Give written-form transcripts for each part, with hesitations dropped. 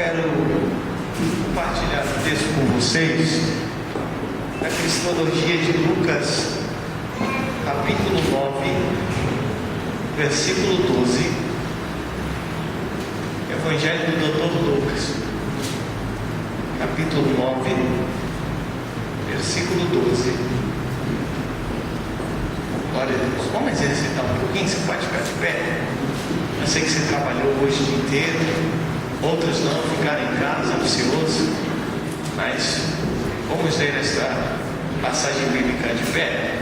quero compartilhar o texto com vocês da Cristologia de Lucas, capítulo 9, versículo 12. Evangelho do Dr. Lucas, capítulo 9, versículo 12. Glória a Deus. Vamos exercitar um pouquinho? Você pode ficar de pé? Eu sei que você trabalhou hoje o dia inteiro, outros não, ficaram em casa, ociosos, mas vamos ler esta passagem bíblica de pé.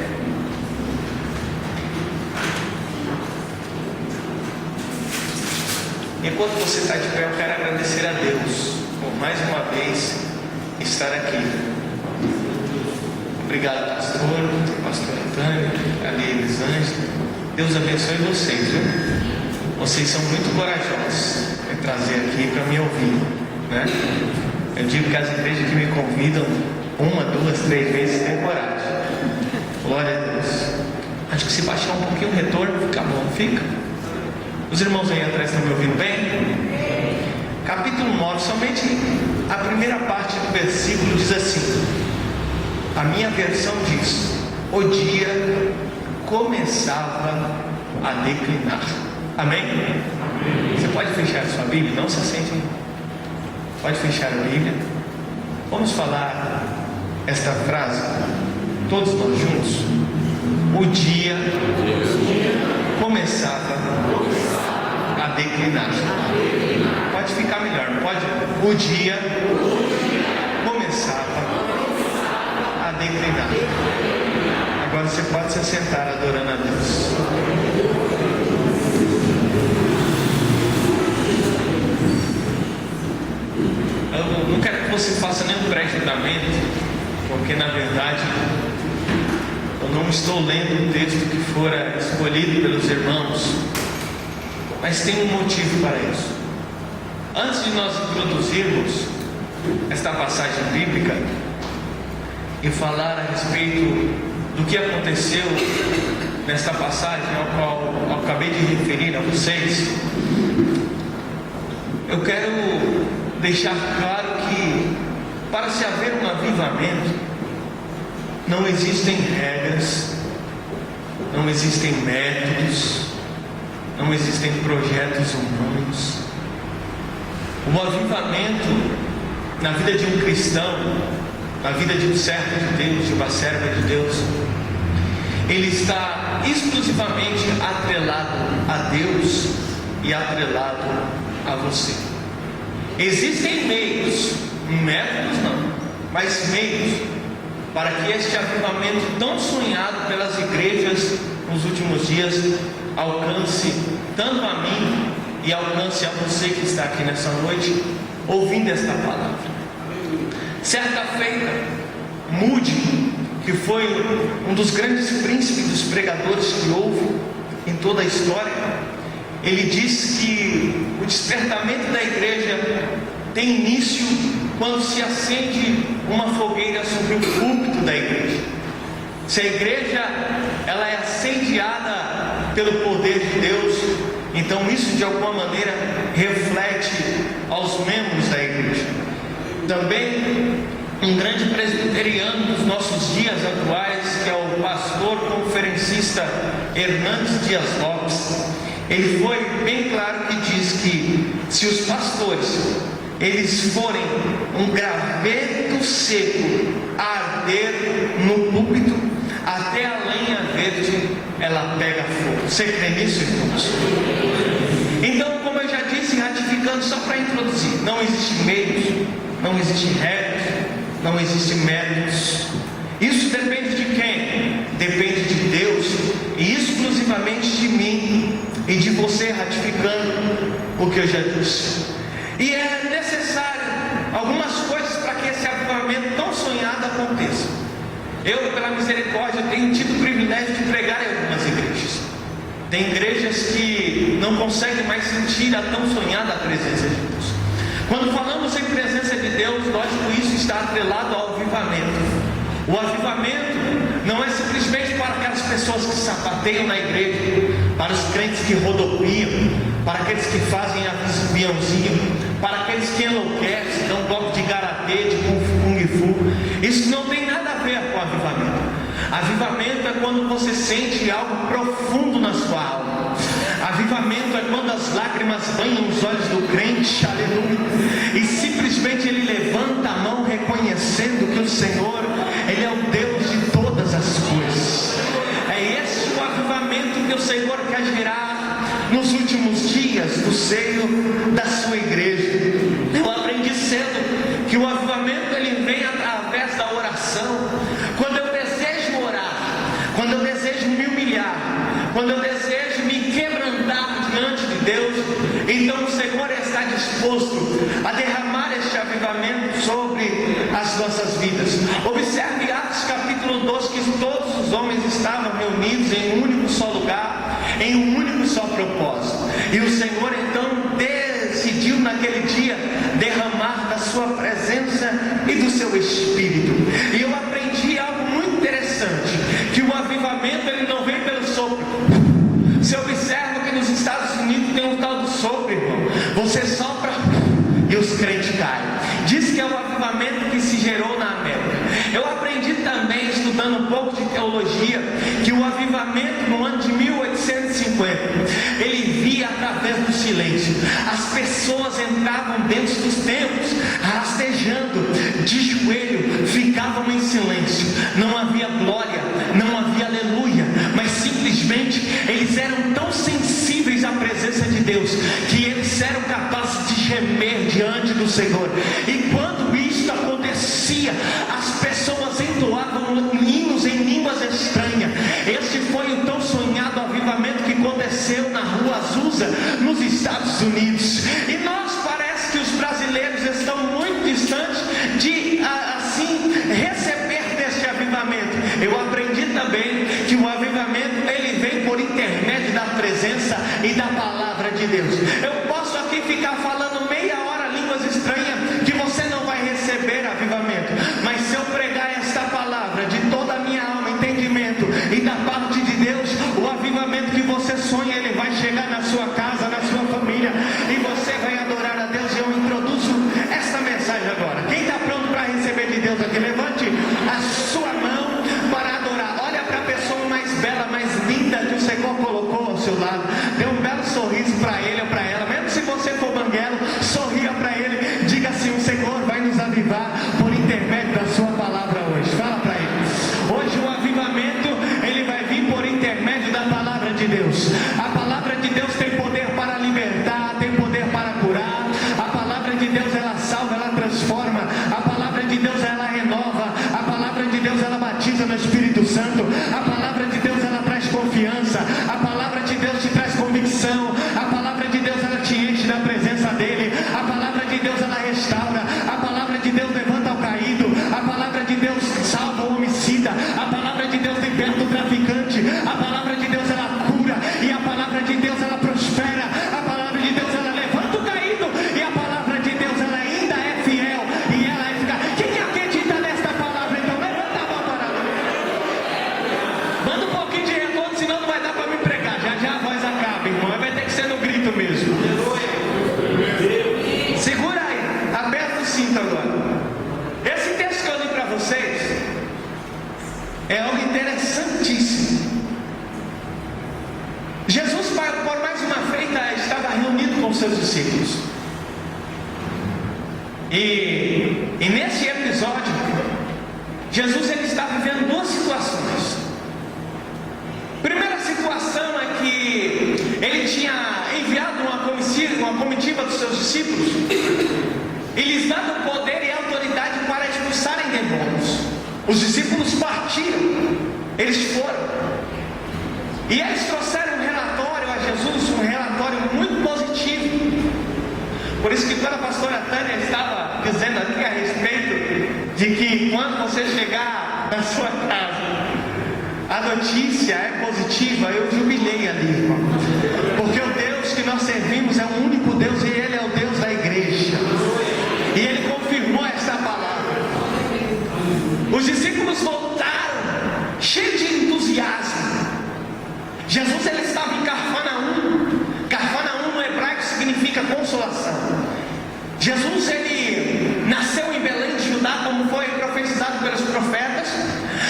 Enquanto você está de pé, eu quero agradecer a Deus por mais uma vez estar aqui. Obrigado, pastor Antônio, ali Elisângela. Deus abençoe vocês, viu? Vocês são muito corajosos em trazer aqui para me ouvir, né? Eu digo que as igrejas que me convidam 1, 2, 3 vezes têm coragem. Glória a Deus. Acho que se baixar um pouquinho o retorno, fica bom, fica? Os irmãos aí atrás estão me ouvindo bem? Capítulo 9, somente a primeira parte do versículo diz assim. A minha versão diz: o dia começava a declinar. Amém? Você pode fechar a sua Bíblia? Não se sente. Pode fechar a Bíblia. Vamos falar esta frase, todos nós juntos. O dia começava a declinar. Pode ficar melhor, não pode? O dia começava a declinar. Agora você pode se sentar adorando a Deus. Eu não quero que você faça nenhum pré-julgamento, porque na verdade eu não estou lendo o texto que fora escolhido pelos irmãos, mas tem um motivo para isso. Antes de nós introduzirmos esta passagem bíblica e falar a respeito do que aconteceu nesta passagem ao qual eu acabei de referir a vocês, eu quero deixar claro que para se haver um avivamento não existem regras, não existem métodos, não existem projetos humanos. O avivamento na vida de um cristão, na vida de um servo de Deus, de uma serva de Deus, ele está exclusivamente atrelado a Deus e atrelado a você. Existem meios, métodos não, mas meios para que este avivamento tão sonhado pelas igrejas nos últimos dias alcance tanto a mim e alcance a você que está aqui nessa noite ouvindo esta palavra. Certa feita, Moody, que foi um dos grandes príncipes dos pregadores que houve em toda a história, ele diz que o despertamento da igreja tem início quando se acende uma fogueira sobre o púlpito da igreja. Se a igreja ela é incendiada pelo poder de Deus, então isso de alguma maneira reflete aos membros da igreja. Também um grande presbiteriano dos nossos dias atuais, que é o pastor conferencista Hernandes Dias Lopes, ele foi bem claro que diz que se os pastores eles forem um graveto seco a arder no púlpito, até a lenha verde ela pega fogo. Você crê nisso, irmãos? Então, como eu já disse, ratificando só para introduzir, não existem meios, não existem regras, não existem métodos. Isso depende de quem? Depende de Deus e exclusivamente de mim e de você, ratificando o que eu já disse. E é necessário algumas coisas para que esse avivamento tão sonhado aconteça. Eu, pela misericórdia, tenho tido o privilégio de pregar em algumas igrejas. Tem igrejas que não conseguem mais sentir a tão sonhada presença de Deus. Quando falamos em presença de Deus, lógico, isso está atrelado ao avivamento. O avivamento não é simplesmente para aquelas pessoas que sapateiam na igreja, para os crentes que rodopiam, para aqueles que fazem aviãozinho, para aqueles que enlouquecem, dão golpe de karatê, de kung fu. Isso não tem nada a ver com avivamento. Avivamento é quando você sente algo profundo na sua alma. Avivamento é quando as lágrimas banham os olhos do crente, aleluia, e simplesmente ele levanta a mão reconhecendo que o Senhor, Ele é o Deus de todas as coisas. É esse o avivamento que o Senhor quer gerar nos últimos dias no seio da sua igreja. Eu aprendi cedo que o avivamento ele vem através da oração. Quando eu desejo orar, quando eu desejo me humilhar, quando eu desejo me quebrantar diante de Deus, então o Senhor está disposto a derramar este avivamento sobre as nossas vidas. Observe Atos capítulo 12, que todos os homens estavam reunidos em um único só lugar, em um único só propósito. E o Senhor então decidiu naquele dia derramar da sua presença e do seu Espírito. E eu aprendi algo muito interessante, que o avivamento ele não vem pelo sopro. Você observa que nos Estados Unidos tem um tal do sopro, irmão. Você sopra e os crentes caem. Diz que é o avivamento que se gerou na América. Eu aprendi também, estudando um pouco de teologia, que o avivamento no ano de 1850, ele via através do silêncio. As pessoas entravam dentro dos templos, rastejando, de joelho, ficavam em silêncio. Não havia glória, não havia aleluia, mas simplesmente eles eram tão sensíveis à presença de Deus, que eles eram capazes de gemer diante do Senhor. E quando isso acontecia, as pessoas entoavam hinos em línguas estranhas. Este foi o tão sonhado avivamento que aconteceu na rua Azusa, nos Estados Unidos. E nós parece que os brasileiros estão muito distantes de assim receber deste avivamento. Eu aprendi também que o avivamento ele vem por intermédio da presença e da palavra de Deus. Eu posso aqui ficar falando meia hora línguas estranhas que você não vai receber avivamento, mas se eu pregar esta palavra de toda a minha alma, entendimento e da parte de Deus, o avivamento que você sonha, ele vai chegar na sua casa, na sua família, e você vai adorar a Deus. E eu introduzo esta mensagem agora. Quem está pronto para receber de Deus aqui, levante a sua mão para adorar. Olha para a pessoa mais bela, mais linda que o Senhor colocou ao seu lado, dê um belo sorriso para ele ou para ela. Mesmo se você for banguelo, sorria para ele, diga assim: o Senhor vai nos avivar por intermédio da sua palavra hoje. Fala para ele. Hoje o avivamento ele vai vir por intermédio da palavra de Deus. A palavra de Deus tem poder para libertar, tem poder para curar. A palavra de Deus ela salva, ela transforma. A palavra de Deus ela renova. A palavra de Deus ela batiza no Espírito Santo. A palavra de Deus ela traz confiança. A palavra de Deus te traz convicção. A palavra de Deus ela te enche da presença dele. A palavra de Deus ela restaura. A palavra de Deus levanta o caído. A palavra de Deus salva o homicida. A palavra de Deus liberta o traficante. A palavra de Deus ela cura. E a palavra de Deus ela prospera. A palavra de Deus ela levanta o caído. E a palavra de Deus ela ainda é fiel. E ela é eficaz. Quem acredita nesta palavra? Então levanta a mão para lá. Manda um pouquinho de retorno, senão não vai dar para me pregar. Já já a voz acaba, irmão. Vai ter que ser no grito mesmo. Segura aí, aperta o cinto agora. Esse texto que eu li para vocês é algo interessantíssimo. Jesus, por mais uma feita, estava reunido com seus discípulos. E nesse episódio, Jesus ele está vivendo duas situações. Primeira situação é que ele tinha enviado uma comitiva dos seus discípulos e lhes dado poder e autoridade para expulsarem demônios. Os discípulos partiram, eles foram, e eles trouxeram um relatório a Jesus, um relatório muito positivo. Por isso que quando a pastora Tânia estava dizendo aqui a respeito de que quando você chegar na sua casa, a notícia é positiva, eu jubilei ali, irmão. Porque o Deus que nós servimos é o único Deus e Ele é o Deus da igreja. E Ele confirmou esta palavra. Os discípulos voltaram cheios de entusiasmo. Jesus ele estava em Cafarnaum. Cafarnaum no hebraico significa consolação. Jesus, ele nasceu em Belém de Judá, como foi profetizado pelos profetas,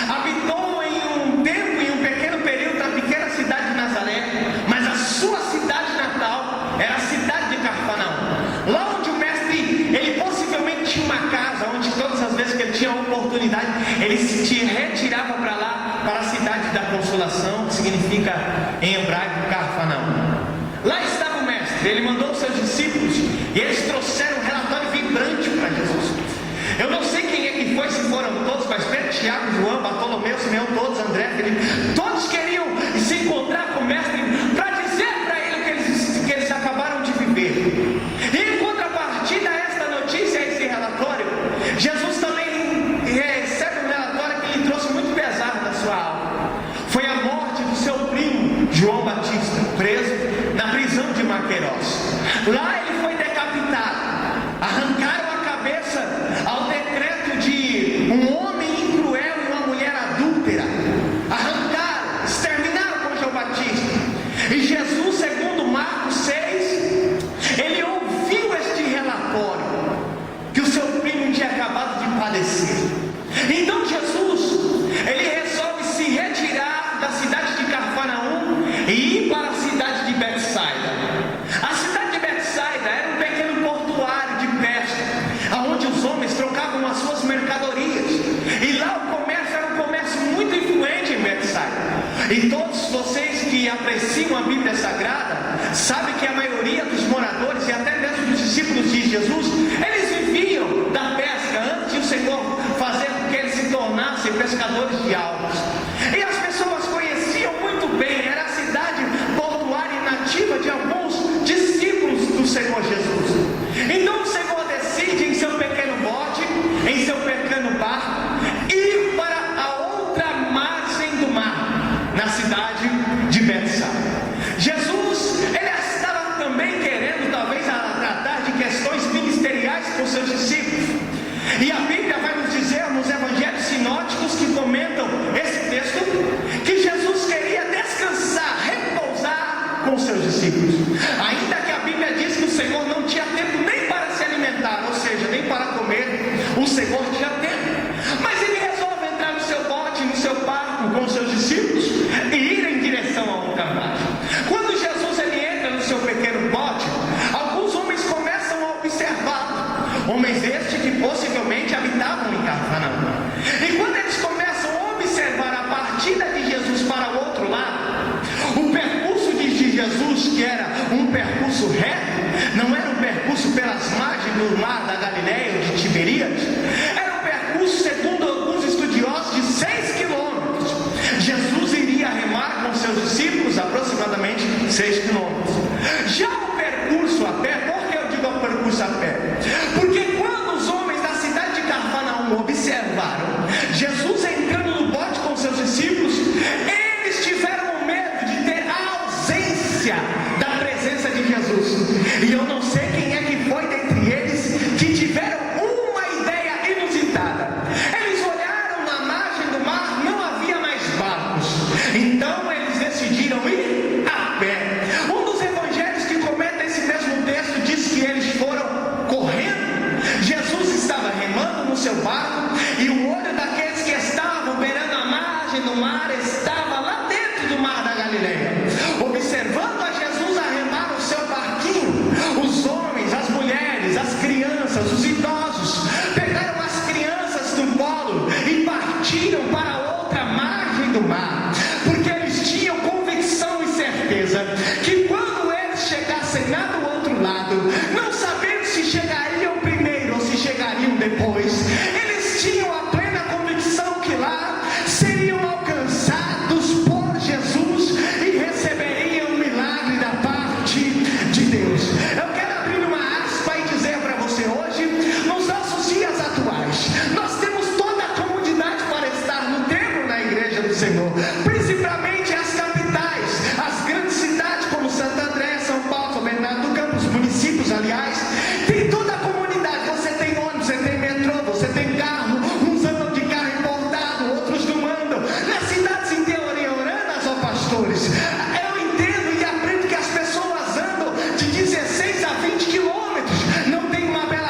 habitou em um tempo, em um pequeno período, na pequena cidade de Nazaré, mas a sua cidade natal era a cidade de Cafarnaum, lá onde o mestre, ele possivelmente tinha uma casa, onde todas as vezes que ele tinha oportunidade, ele se retirava para lá, para a cidade da consolação, que significa em hebraico Cafarnaum. Lá estava o mestre, ele mandou os seus discípulos e eles trouxeram um relatório vibrante para Jesus. Eu não sei quem é que foi, se foram todos, mas Pedro, Tiago, João, Bartolomeu, Simeão, todos, André, Felipe, todos queriam se encontrar com o mestre para dizer para ele o que eles acabaram de viver. E em contrapartida a esta notícia, a esse relatório, Jesus também recebe um relatório que lhe trouxe muito pesar na sua alma. Foi a morte do seu primo, João Batista, preso na prisão de Maqueros. Lá ele foi decapitado. Arrancaram a cabeça ao decreto de um homem cruel e uma mulher adúltera. Arrancaram, exterminaram com João Batista. E Jesus, segundo Marcos 6, ele ouviu este relatório, que o seu primo tinha acabado de padecer. Então Jesus, ele resolve se retirar da cidade de Cafarnaum e ir para a cidade de Betsaida. A cidade de Betsaida era um pequeno portuário de pesca, onde os homens trocavam as suas mercadorias. E lá o comércio era um comércio muito influente em Betsaida. E todos vocês que apreciam a Bíblia Sagrada sabem que a maioria dos moradores e até mesmo dos discípulos de Jesus, eles viviam da pesca antes de o Senhor fazer com que eles se tornassem pescadores de almas. E as pessoas conheciam muito bem, era a cidade portuária e nativa de alguns discípulos do Senhor Jesus. Então o Senhor decide em seu pequeno bote, em seu pequeno barco, ir para a outra margem do mar, na cidade de Betsaida. Jesus, ele estava também querendo talvez tratar de questões ministeriais com seus discípulos. E a Bíblia vai nos dizer, nos evangelhos sinóticos que comentam esse texto, que Jesus queria descansar, repousar com seus discípulos. Ainda que a Bíblia diz que o Senhor não tinha tempo nem para se alimentar, ou seja, nem para comer, o Senhor tinha tempo. Mas ele resolve entrar no seu bote, no seu barco, com seus discípulos e ir em direção a outra margem. Quando Jesus ele entra no seu pequeno bote, alguns homens começam a observá-lo. Homens estes que possivelmente habitavam em Cafarnaum. E quando eles começam a observar a partida de Jesus para o outro lado, o percurso de Jesus, que era um percurso reto, não era um percurso pelas margens do mar da Galileia ou de Tiberíades, era um percurso, segundo alguns estudiosos, de 6 quilômetros. Jesus iria remar com seus discípulos aproximadamente 6 quilômetros. Já o percurso a pé, por que eu digo o percurso a pé? Porque quando os homens da cidade de Cafarnaum observaram Jesus entrando no bote com seus discípulos, eles tiveram medo de ter a ausência da presença de Jesus. E eu não sei quem é que foi dentre eles que tiveram uma ideia inusitada. Eles olharam na margem do mar, não havia mais barcos. Então eles decidiram ir a pé. Um dos evangelhos que comenta esse mesmo texto diz que eles foram correndo. Jesus estava remando no seu barco e o olho daqueles que estavam beirando a margem do mar estava lá dentro do mar da Galileia, observando a Jesus a remar o seu barquinho. Os homens, as mulheres, as crianças, os idosos pegaram as crianças do colo e partiram para a outra margem do mar, porque eles tinham convicção e certeza que quando eles chegassem lá do outro lado, não sabendo se chegariam primeiro ou se chegariam depois, eles tinham a plena convicção que lá seriam alcançados por Jesus e receberiam o milagre da parte de Deus. Eu quero abrir uma aspa e dizer para você hoje, nos nossos dias atuais, nós temos toda a comunidade para estar no templo, na igreja do Senhor, principalmente as capitais, as grandes cidades como Santo André, São Paulo, São Bernardo do Campo, os municípios, aliás, tem toda a comunidade. Você tem ônibus, você tem metrô, você tem carro, uns andam de carro importado, outros não andam. Nas cidades interioranas, ó pastores, eu entendo e aprendo que as pessoas andam de 16 a 20 quilômetros. Não tem uma bela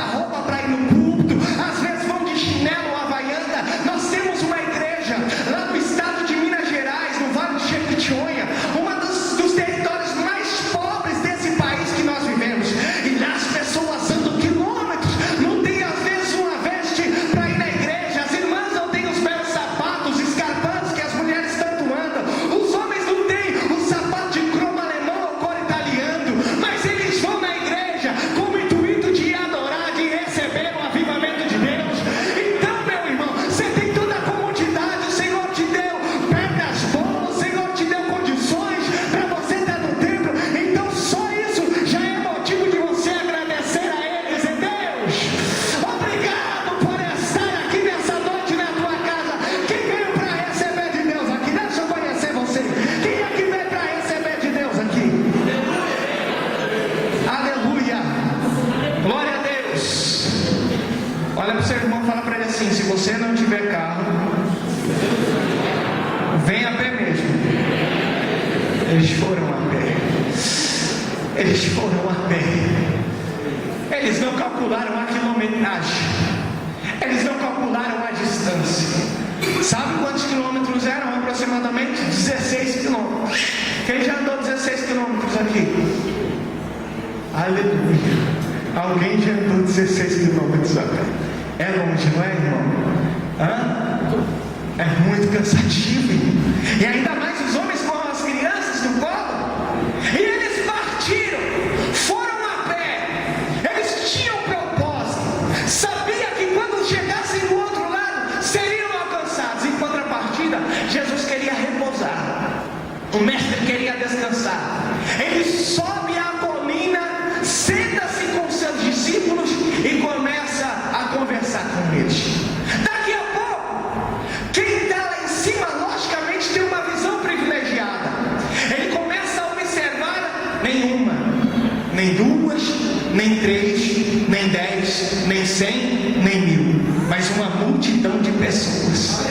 Olha para o seu irmão e fala para ele assim: se você não tiver carro, vem a pé mesmo. Eles foram a pé. Eles foram a pé. Eles não calcularam a quilometragem. Eles não calcularam a distância. Sabe quantos quilômetros eram? Aproximadamente 16 quilômetros. Quem já andou 16 quilômetros aqui? Aleluia. Alguém já andou 16 quilômetros a pé. É longe, não é, irmão? É muito cansativo. E ainda mais os homens com as crianças no colo. E eles partiram, foram a pé. Eles tinham propósito. Sabia que quando chegassem do outro lado, seriam alcançados. Em contrapartida, Jesus queria repousar. O mestre queria descansar. Ele sobe a colina, senta-se com seus discípulos e começa a conversar com eles. Daqui a pouco, quem está lá em cima, logicamente, tem uma visão privilegiada. Ele começa a observar nenhuma, nem duas, nem três, nem 10, nem 100, nem 1000, mas uma multidão de pessoas.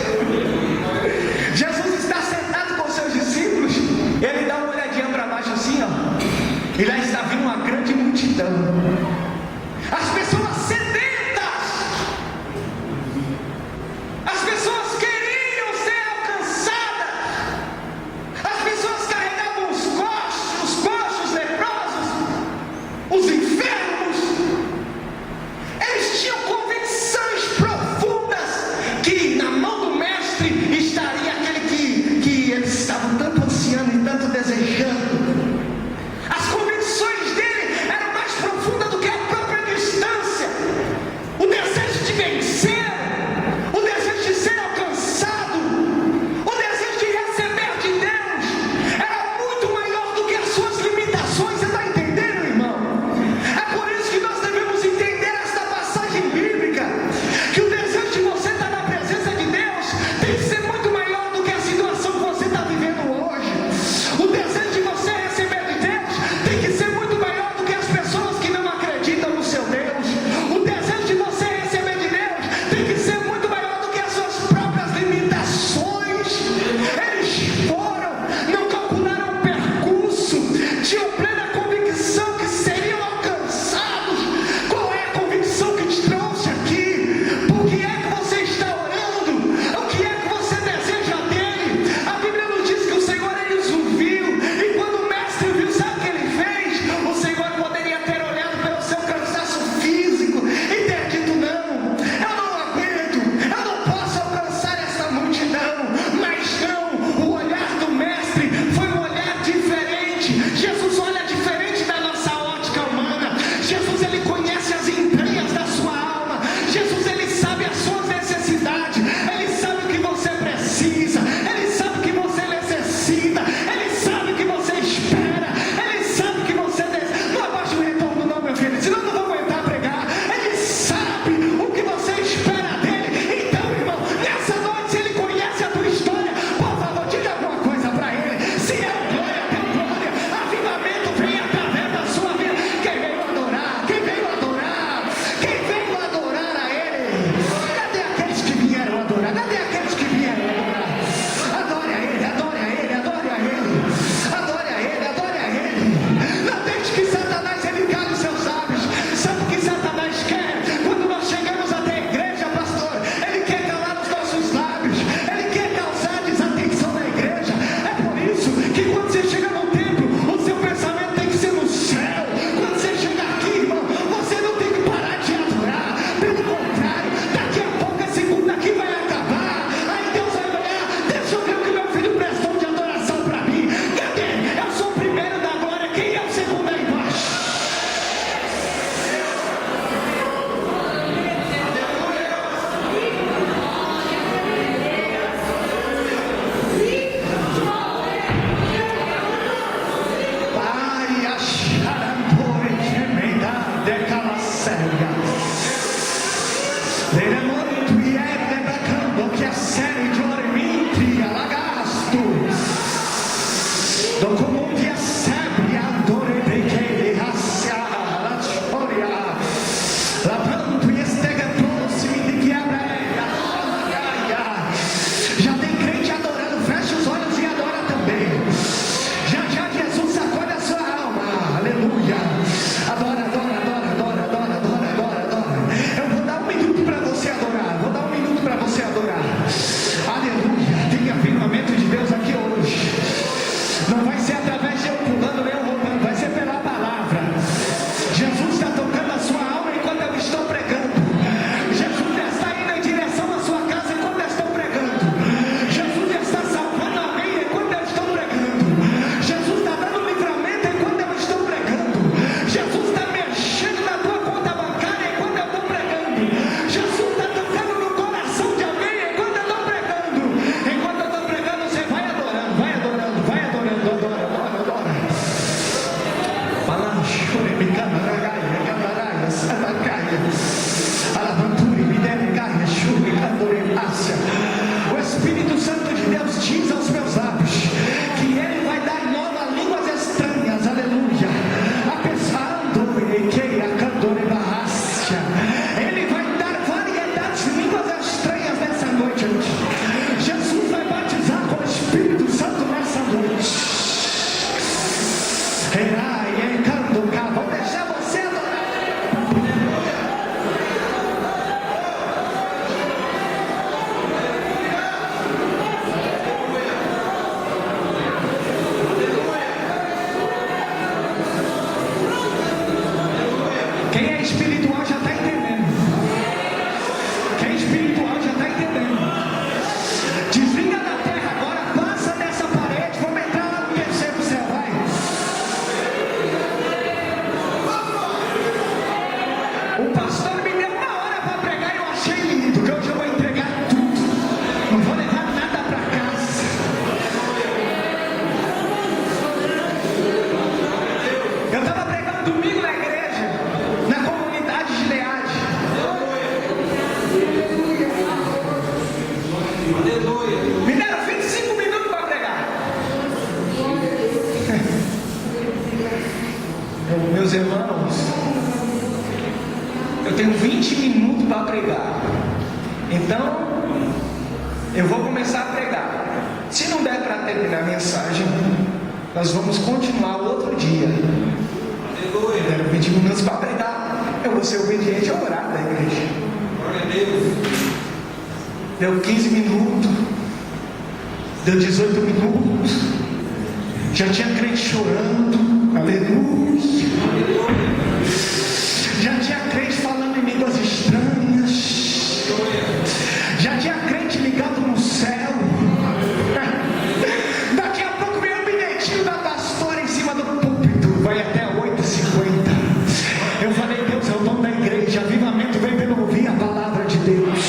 Jesus está sentado com seus discípulos. Ele dá uma olhadinha para baixo assim, ó, e lá está vindo uma grande multidão. As pessoas sedentas, as pessoas queriam ser alcançadas, as pessoas carregavam os coxos leprosos, os enfermos. Eles tinham convicções profundas que na mão do mestre estaria aquele que eles estavam tanto ansiando e tanto desejando. As convicções dele eram mais profundas do que a própria distância. O desejo de vencer, o desejo de ser alcançado, o desejo de receber de Deus era muito maior do que as suas limitações. Você está entendendo, irmão? É por isso que nós devemos entender esta passagem bíblica, que o desejo de você estar na presença de Deus tem que ser muito maior do que a situação que você está vivendo hoje. O desejo de você receber de Deus tem que ser muito maior do que as pessoas que não acreditam no seu Deus. O desejo de você receber de Deus tem que ser muito maior do que as suas próprias limitações. Eles foram, não calcularam o percurso, tinham plena convicção que seriam alcançados. Qual é a convicção que te trouxe aqui? Por que é que você está orando? O que é que você deseja dele? A Bíblia nos diz que o Senhor ele os viu, e quando o mestre viu, sabe o que ele fez? O Senhor poderia ter olhado pelo seu cansaço físico e ter dito: não, eu não aguento, eu não posso alcançar essa multidão. Mas não, o olhar do mestre foi um olhar diferente. Jesus olha diferente da nossa ótica humana. Jesus ele conhece as entranhas da sua alma. Jesus ele sabe as suas necessidades. Ele sabe o que você precisa. Ele sabe o que você necessita. Ele sabe o que você espera. Ele sabe o que você deseja. Não abaixa o retorno não, meu filho, senão eu não vou aguentar pregar. Ele sabe o que você espera dele. Então, irmão, nessa noite, se ele conhece a tua história, por favor, diga alguma coisa para ele. Se é glória, dê glória. Avivamento vem através da sua vida. Quem veio adorar, quem tenho 20 minutos para pregar. Então, eu vou começar a pregar. Se não der para terminar a mensagem, nós vamos continuar outro dia. Deram 20 minutos para pregar. Eu vou ser obediente ao horário da igreja. Deu 15 minutos. Deu 18 minutos. Já tinha crente chorando. Aleluia. Já tinha crente falando em línguas estranhas. Já tinha crente ligado no céu. Daqui a pouco vem o bilhetinho da pastora em cima do púlpito. Vai até 8h50. Eu falei, Deus é o dono da igreja. Avivamento vem pelo ouvir a palavra de Deus.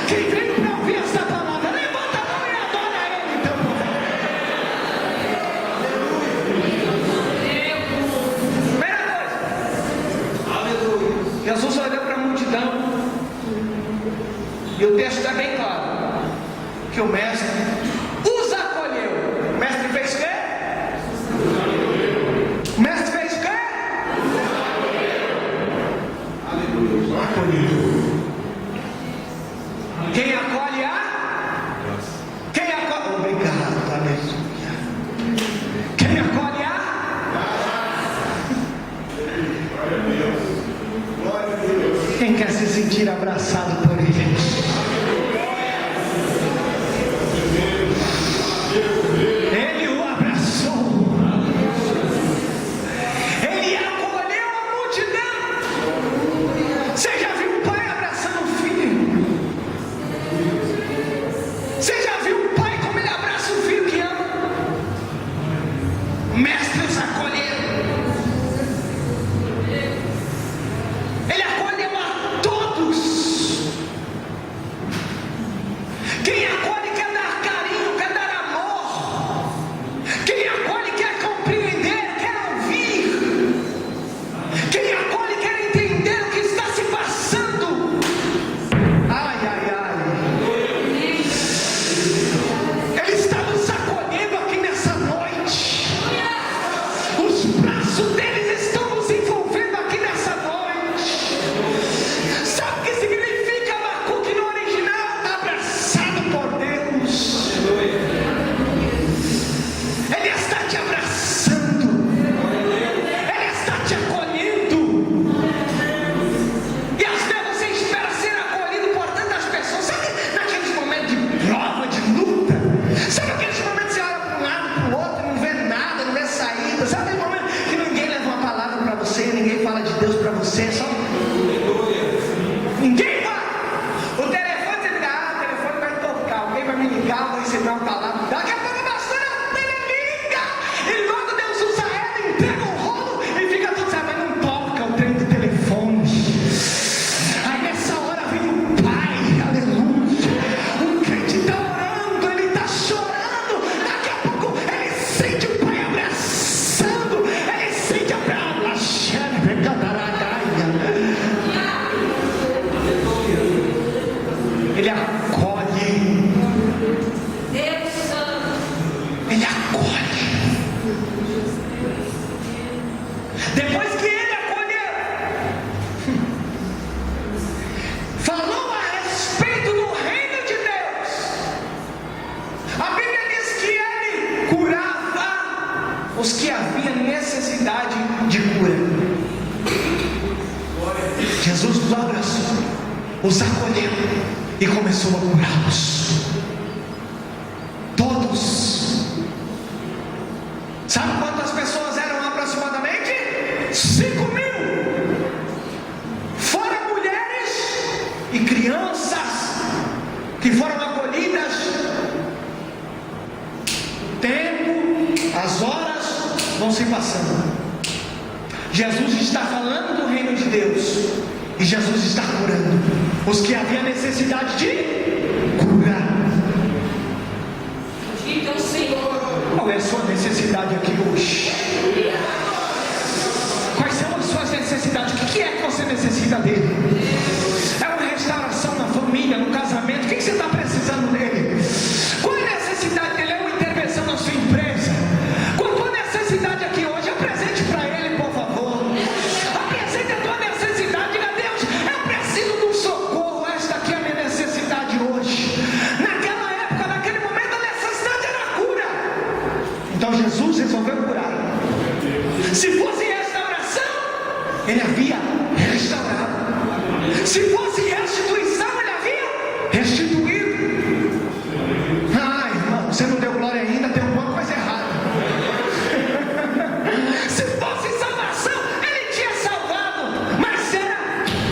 Quem veio para ouvir esta palavra, levanta a mão e adora Ele. Então, primeira coisa, Jesus olhou para a multidão. E o texto está bem claro, que o mestre os acolheu. O mestre fez o quê? O mestre fez o quê? Acolheu. Quem acolhe Quem acolhe? Obrigado, aleluia. Quem acolhe Quem quer se sentir abraçado por Ele? Ele o abraçou. Ele acolheu a multidão. Você já viu o pai abraçando o filho? Você já viu o pai como ele abraça o filho que ama? Mestres acolheram. Ele acolheu a todos. Quem acolhe quer dar carinho, quer dar amor. Quem acolhe quer compreender, quer ouvir. Quem acolhe quer entender o que está se passando. Ai, ai, ai. Ele está nos acolhendo aqui nessa noite. Os braços deles estão nos envolvendo aqui nessa noite. Sabe o que significa Abacuque no original? Abraçado por Deus. Ele está te abraçando. Ele está te acolhendo. E às vezes você espera ser acolhido por tantas pessoas. Sabe naqueles momentos de prova, de luta? Sabe aqueles momentos que você olha para um lado, para o outro, não vê nada, não vê saída? Sabe aquele momento que ninguém leva uma palavra para você, ninguém fala de Deus para você, só ninguém fala. O telefone vai tocar, alguém vai me ligar, vou receber uma palavra. Daqui a pouco a pastora ele liga. E quando Deus usa ela, entrega o rolo e fica tudo certo, mas não toca o trem do telefone. Aí nessa hora vem o pai, aleluia. O crente está orando, ele está chorando. Daqui a pouco ele sente o pai abraçando. Ele sente a Ele acolhe. Ele acolhe. Depois que ele acolheu, falou a respeito do reino de Deus. A Bíblia diz que ele curava os que haviam necessidade de cura. Jesus os abraçou, os acolheu e começou a curá-los. Todos. Sabe quantas pessoas eram aproximadamente? 5.000. Fora mulheres e crianças que foram acolhidas. Tempo, as horas vão se passando. Jesus está falando do reino de Deus. E Jesus está curando os que haviam necessidade de curar. Então, Senhor, qual é a sua necessidade aqui hoje? Quais são as suas necessidades? O que é que você necessita dele? É uma restauração na família, no casamento? O que você está precisando dele? Qual é a necessidade dele? É uma intervenção na sua empresa? Qual a necessidade aqui hoje? Apresente para ele, por favor. Apresente a tua necessidade. Diga a Deus, Se fosse